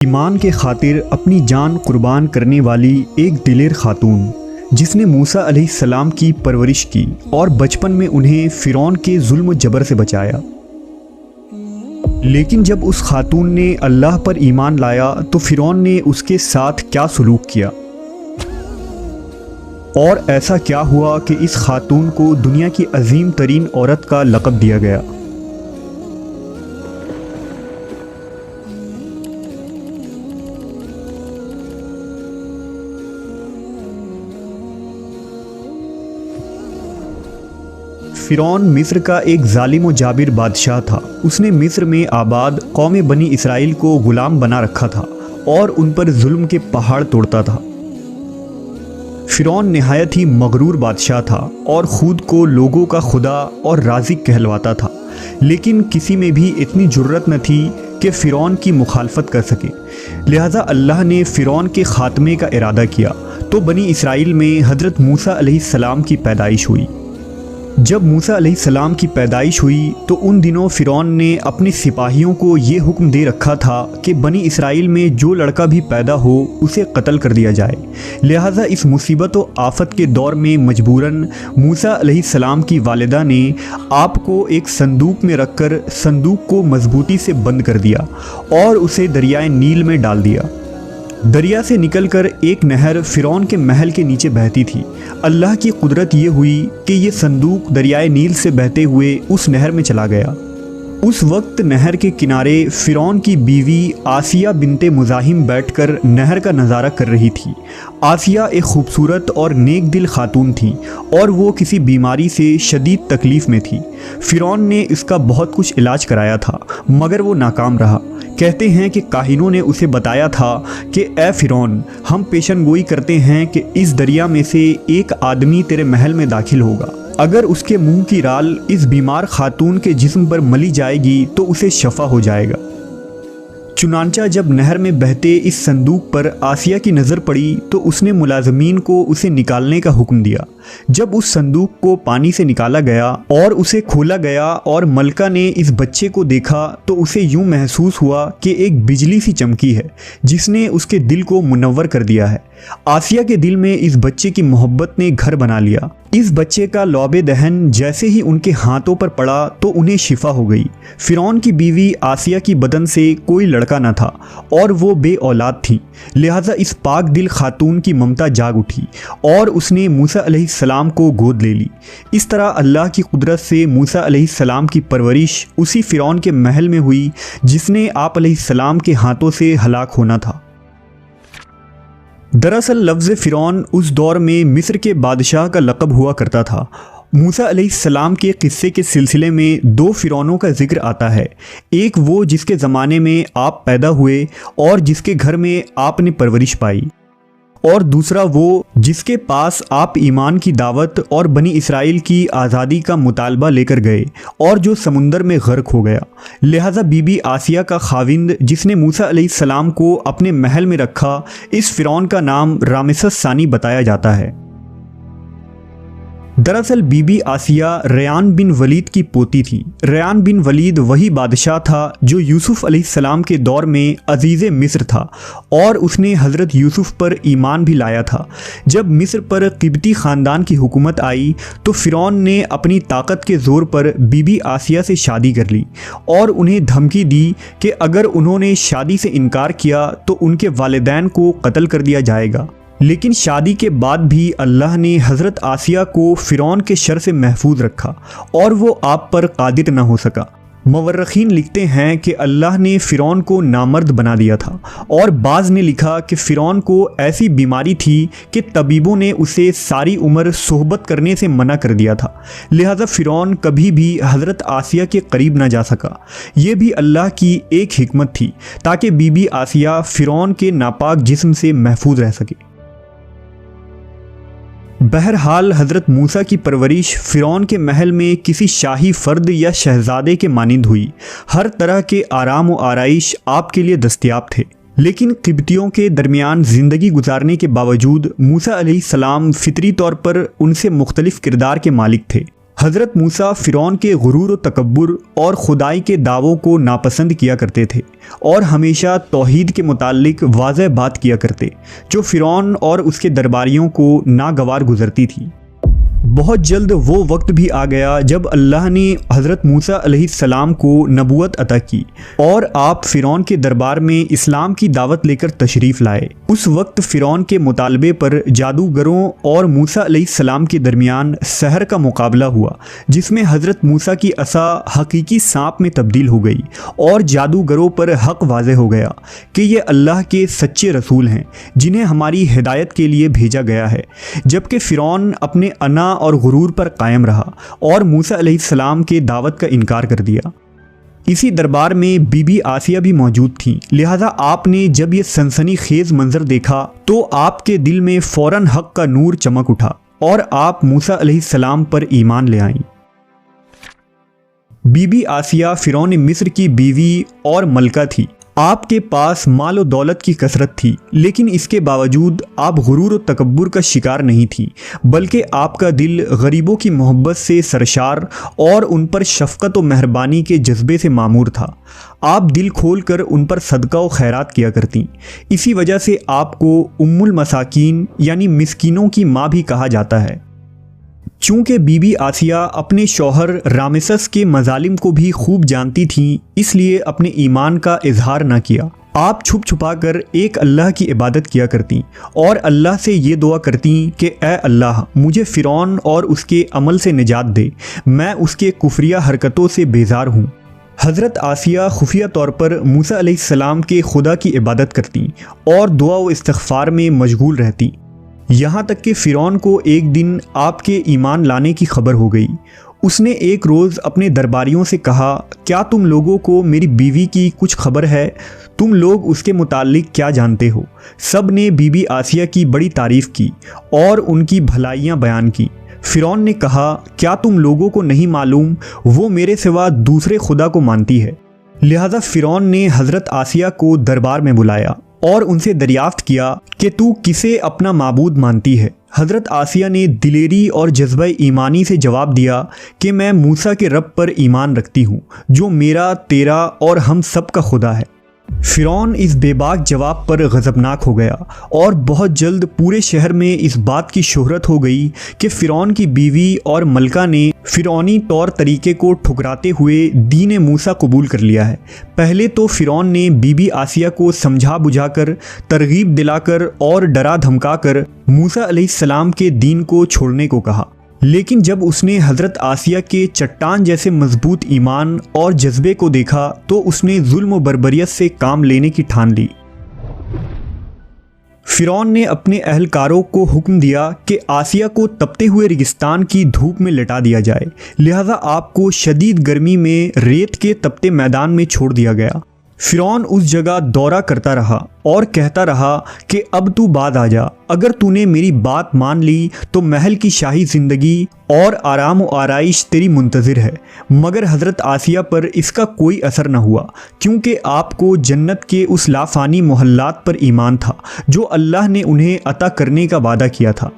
ईमान के खातिर अपनी जान कुर्बान करने वाली एक दिलेर खातून जिसने मूसा अलैहिस्सलाम की परवरिश की और बचपन में उन्हें फ़िरौन के जुल्म जबर से बचाया। लेकिन जब उस खातून ने अल्लाह पर ईमान लाया तो फ़िरौन ने उसके साथ क्या सलूक किया और ऐसा क्या हुआ कि इस खातून को दुनिया की अजीम तरीन औरत का लक़ब दिया गया। फ़िरौन मिस्र का एक जालिम व जाबिर बादशाह था। उसने मिस्र में आबाद कौम बनी इसराइल को गुलाम बना रखा था और उन पर जुल्म के पहाड़ तोड़ता था। फ़िरौन निहायत ही मगरूर बादशाह था और ख़ुद को लोगों का खुदा और राज़िक कहलवाता था, लेकिन किसी में भी इतनी जुर्रत न थी कि फ़िरौन की मुखालफत कर सके। लिहाजा अल्लाह ने फ़िरौन के ख़ात्मे का इरादा किया तो बनी इसराइल में हज़रत मूसा अलैहिस्सलाम की पैदाइश हुई। जब मूसा अलैहिस्सलाम की पैदाइश हुई तो उन दिनों फ़िरौन ने अपने सिपाहियों को ये हुक्म दे रखा था कि बनी इसराइल में जो लड़का भी पैदा हो उसे कत्ल कर दिया जाए। लिहाजा इस मुसीबत व आफत के दौर में मजबूरन मूसा अलैहिस्सलाम की वालिदा ने आपको एक संदूक में रखकर संदूक को मजबूती से बंद कर दिया और उसे दरियाए नील में डाल दिया। दरिया से निकलकर एक नहर फ़िरौन के महल के नीचे बहती थी। अल्लाह की कुदरत ये हुई कि ये संदूक दरियाए नील से बहते हुए उस नहर में चला गया। उस वक्त नहर के किनारे फ़िरौन की बीवी आसिया बिनते मुज़ाहिम बैठकर नहर का नज़ारा कर रही थी। आसिया एक खूबसूरत और नेक दिल खातून थी और वो किसी बीमारी से शदीद तकलीफ़ में थी। फ़िरौन ने इसका बहुत कुछ इलाज कराया था मगर वो नाकाम रहा। कहते हैं कि काहिनों ने उसे बताया था कि ए फ़िरौन, हम पेशन गोई करते हैं कि इस दरिया में से एक आदमी तेरे महल में दाखिल होगा। अगर उसके मुंह की राल इस बीमार खातून के जिस्म पर मली जाएगी तो उसे शफा हो जाएगा। चुनांचा जब नहर में बहते इस संदूक पर आसिया की नज़र पड़ी तो उसने मुलाजमीन को उसे निकालने का हुक्म दिया। जब उस संदूक को पानी से निकाला गया और उसे खोला गया और मलका ने इस बच्चे को देखा तो उसे यूं महसूस हुआ कि एक बिजली सी चमकी है जिसने उसके दिल को मुनव्वर कर दिया है। आसिया के दिल में इस बच्चे की मोहब्बत ने घर बना लिया। इस बच्चे का लौबे दहन जैसे ही उनके हाथों पर पड़ा तो उन्हें शिफा हो गई। फ़िरौन की बीवी आसिया की बदन से कोई लड़का न था और वो बे औलाद थी। लिहाजा इस पाक दिल खातून की ममता जाग उठी और उसने मूसा अलैहिस्सलाम को गोद ले ली। इस तरह अल्लाह की कुदरत से मूसा अलैहिस्सलाम की परवरिश उसी फ़िरौन के महल में हुई जिसने आप अलैहिस्सलाम के हाथों से हलाक होना था। दरअसल लफ्ज़ फ़िरौन उस दौर में मिस्र के बादशाह का लक़ब हुआ करता था। मूसा अलैहिस्सलाम के क़िस्से के सिलसिले में दो फ़िरौनों का ज़िक्र आता है। एक वो जिसके ज़माने में आप पैदा हुए और जिसके घर में आपने परवरिश पाई, और दूसरा वो जिसके पास आप ईमान की दावत और बनी इसराइल की आज़ादी का मुतालबा लेकर गए और जो समुंदर में गर्क हो गया। लिहाजा बीबी आसिया का खाविंद जिसने मूसा अलैहिस्सलाम को अपने महल में रखा, इस फ़िरौन का नाम रामेसस सानी बताया जाता है। दरअसल बीबी आसिया रयान बिन वलीद की पोती थी। रयान बिन वलीद वही बादशाह था जो यूसुफ अलैहिस्सलाम के दौर में अजीज़े मिस्र था और उसने हज़रत यूसुफ पर ईमान भी लाया था। जब मिस्र पर क़िब्ती ख़ानदान की हुकूमत आई तो फ़िरौन ने अपनी ताकत के ज़ोर पर बीबी आसिया से शादी कर ली और उन्हें धमकी दी कि अगर उन्होंने शादी से इनकार किया तो उनके वालिदैन को कत्ल कर दिया जाएगा। लेकिन शादी के बाद भी अल्लाह ने हज़रत आसिया को फ़िरौन के शर से महफूज रखा और वो आप पर कादिर न हो सका। मवर्रखीन लिखते हैं कि अल्लाह ने फ़िरौन को नामर्द बना दिया था और बाज़ ने लिखा कि फ़िरौन को ऐसी बीमारी थी कि तबीबों ने उसे सारी उम्र सोहबत करने से मना कर दिया था। लिहाजा फ़िरौन कभी भी हज़रत आसिया के करीब न जा सका। ये भी अल्लाह की एक हिकमत थी ताकि बीबी आसिया फ़िरौन के नापाक जिस्म से महफूज रह सके। बहरहाल हज़रत मूसा की परवरिश फ़िरौन के महल में किसी शाही फ़र्द या शहज़ादे के मानिंद हुई। हर तरह के आराम व आराइश आपके लिए दस्तयाब थे। लेकिन क़िब्तियों के दरमियान ज़िंदगी गुजारने के बावजूद मूसा अलैहिस्सलाम फ़ितरी तौर पर उनसे मुख्तलिफ़ किरदार के मालिक थे। हज़रत मूसा फ़िरौन के गुरूर व तकब्बुर और खुदाई के दावों को नापसंद किया करते थे और हमेशा तौहीद के मुताल्लिक वाज़ह बात किया करते, जो फ़िरौन और उसके दरबारियों को नागवार गुजरती थी। बहुत जल्द वो वक्त भी आ गया जब अल्लाह ने हज़रत मूसा अलैहिस्सलाम को नबूवत अता की और आप फ़िरौन के दरबार में इस्लाम की दावत लेकर तशरीफ़ लाए। उस वक्त फ़िरौन के मुतालबे पर जादूगरों और मूसा अलैहिस्सलाम के दरमियान सहर का मुकाबला हुआ, जिसमें हज़रत मूसा की असा हकीकी सांप में तब्दील हो गई और जादूगरों पर हक़ वाज़े हो गया कि ये अल्लाह के सच्चे रसूल हैं जिन्हें हमारी हिदायत के लिए भेजा गया है। जबकि फ़िरौन अपने अना और गुरूर पर कायम रहा और मूसा अलैहिस्सलाम के दावत का इनकार कर दिया। इसी दरबार में बीबी आसिया भी मौजूद थी, लिहाजा आपने जब ये सनसनीखेज मंजर देखा तो आपके दिल में फ़ौरन हक़ का नूर चमक उठा और आप मूसा अलैहिस्सलाम पर ईमान ले आईं। बीबी आसिया फ़िरौन मिस्र की बीवी और मलका थी। आपके पास माल और दौलत की कसरत थी, लेकिन इसके बावजूद आप गुरूर और तकब्बुर का शिकार नहीं थी, बल्कि आपका दिल गरीबों की मोहब्बत से सरशार और उन पर शफ़क़त और मेहरबानी के जज्बे से मामूर था। आप दिल खोल कर उन पर सदका और खैरात किया करती। इसी वजह से आपको उम्मुल मसाकीन यानी मिस्कीनों की माँ भी कहा जाता है। चूँकि बीबी आसिया अपने शौहर रामेसस के मजालिम को भी खूब जानती थीं, इसलिए अपने ईमान का इजहार न किया। आप छुप छुपा कर एक अल्लाह की इबादत किया करती और अल्लाह से ये दुआ करती कि ए अल्लाह, मुझे फ़िरौन और उसके अमल से निजात दे, मैं उसके कुफरिया हरकतों से बेजार हूँ। हज़रत आसिया खुफिया तौर पर मूसा अलैहिस्सलाम के खुदा की इबादत करती और दुआ व इस्तिग़फ़ार में मशगूल रहती। यहाँ तक कि फ़िरौन को एक दिन आपके ईमान लाने की खबर हो गई। उसने एक रोज़ अपने दरबारियों से कहा, क्या तुम लोगों को मेरी बीवी की कुछ खबर है? तुम लोग उसके मुताल्लिक क्या जानते हो? सब ने बीबी आसिया की बड़ी तारीफ़ की और उनकी भलाइयाँ बयान की। फ़िरौन ने कहा, क्या तुम लोगों को नहीं मालूम वो मेरे सिवा दूसरे खुदा को मानती है? लिहाजा फ़िरौन ने हज़रत आसिया को दरबार में बुलाया और उनसे दरियाफ्त किया कि तू किसे अपना माबूद मानती है। हज़रत आसिया ने दिलेरी और जज्बा ईमानी से जवाब दिया कि मैं मूसा के रब पर ईमान रखती हूँ, जो मेरा, तेरा और हम सब का खुदा है। फ़िरौन इस बेबाक जवाब पर गज़बनाक हो गया और बहुत जल्द पूरे शहर में इस बात की शोहरत हो गई कि फ़िरौन की बीवी और मलका ने फ़िरौनी तौर तरीके को ठुकराते हुए दीन मूसा कबूल कर लिया है। पहले तो फ़िरौन ने बीबी आसिया को समझा बुझाकर, तरगीब दिलाकर और डरा धमकाकर मूसा अलैहिस्सलाम के दीन को छोड़ने को कहा, लेकिन जब उसने हज़रत आसिया के चट्टान जैसे मजबूत ईमान और जज्बे को देखा तो उसने जुल्म व बर्बरियत से काम लेने की ठान ली। फ़िरौन ने अपने अहलकारों को हुक्म दिया कि आसिया को तपते हुए रेगिस्तान की धूप में लिटा दिया जाए, लिहाजा आपको शदीद गर्मी में रेत के तपते मैदान में छोड़ दिया गया। फ़िरौन उस जगह दौरा करता रहा और कहता रहा कि अब तू बाद आ जा, अगर तूने मेरी बात मान ली तो महल की शाही ज़िंदगी और आराम व आराइश तेरी मुंतज़िर है। मगर हज़रत आसिया पर इसका कोई असर न हुआ, क्योंकि आपको जन्नत के उस लाफ़ानी मोहल्लात पर ईमान था जो अल्लाह ने उन्हें अता करने का वादा किया था।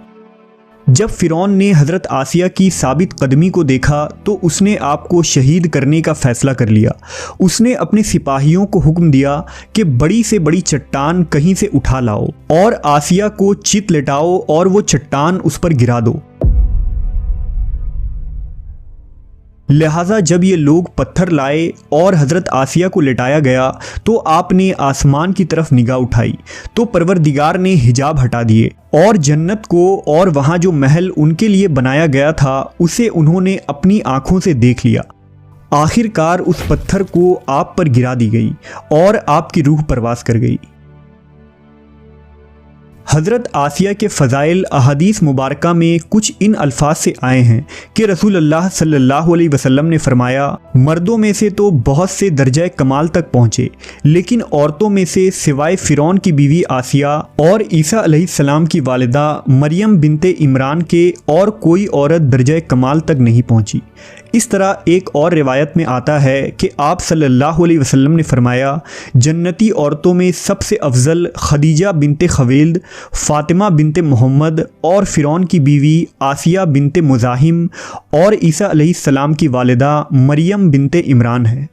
जब फ़िरौन ने हज़रत आसिया की साबित कदमी को देखा तो उसने आपको शहीद करने का फ़ैसला कर लिया। उसने अपने सिपाहियों को हुक्म दिया कि बड़ी से बड़ी चट्टान कहीं से उठा लाओ और आसिया को चित लिटाओ और वो चट्टान उस पर गिरा दो। लिहाजा जब ये लोग पत्थर लाए और हज़रत आसिया को लिटाया गया तो आपने आसमान की तरफ निगाह उठाई तो परवरदिगार ने हिजाब हटा दिए और जन्नत को और वहाँ जो महल उनके लिए बनाया गया था उसे उन्होंने अपनी आँखों से देख लिया। आखिरकार उस पत्थर को आप पर गिरा दी गई और आपकी रूह परवास कर गई। हज़रत आसिया के फ़ज़ाइल अहादीस मुबारका में कुछ इन अल्फाज से आए हैं कि रसूल अल्लाह सल्लल्लाहु अलैहि वसल्लम ने फरमाया, मर्दों में से तो बहुत से दर्जा कमाल तक पहुँचे, लेकिन औरतों में से सिवाय फ़िरौन की बीवी आसिया और ईसा अलैहिस्सलाम की वालिदा मरियम बिनते इमरान के और कोई औरत दर्जा कमाल तक नहीं पहुँची। इस तरह एक और रिवायत में आता है कि आप सल्लल्लाहु अलैहि वसल्लम ने फरमाया, जन्नती औरतों में सबसे अफजल खदीजा बिनते खवेल्द, फ़ातिमा बिनते मोहम्मद और फ़िरौन की बीवी आसिया बिनते मुज़ाहिम और ईसा अलैहिस्सलाम की वालिदा मरियम बिनते इमरान है।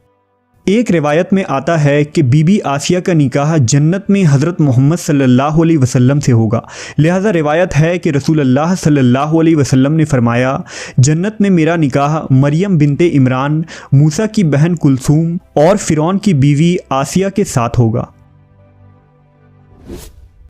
एक रिवायत में आता है कि बीबी आसिया का निकाह जन्नत में हज़रत मोहम्मद सल्लल्लाहु अलैहि वसल्लम से होगा। लिहाजा रिवायत है कि रसूलुल्लाह सल्लल्लाहु अलैहि वसल्लम ने फरमाया, जन्नत में मेरा निकाह मरियम बिनते इमरान, मूसा की बहन कुलसूम और फ़िरौन की बीवी आसिया के साथ होगा।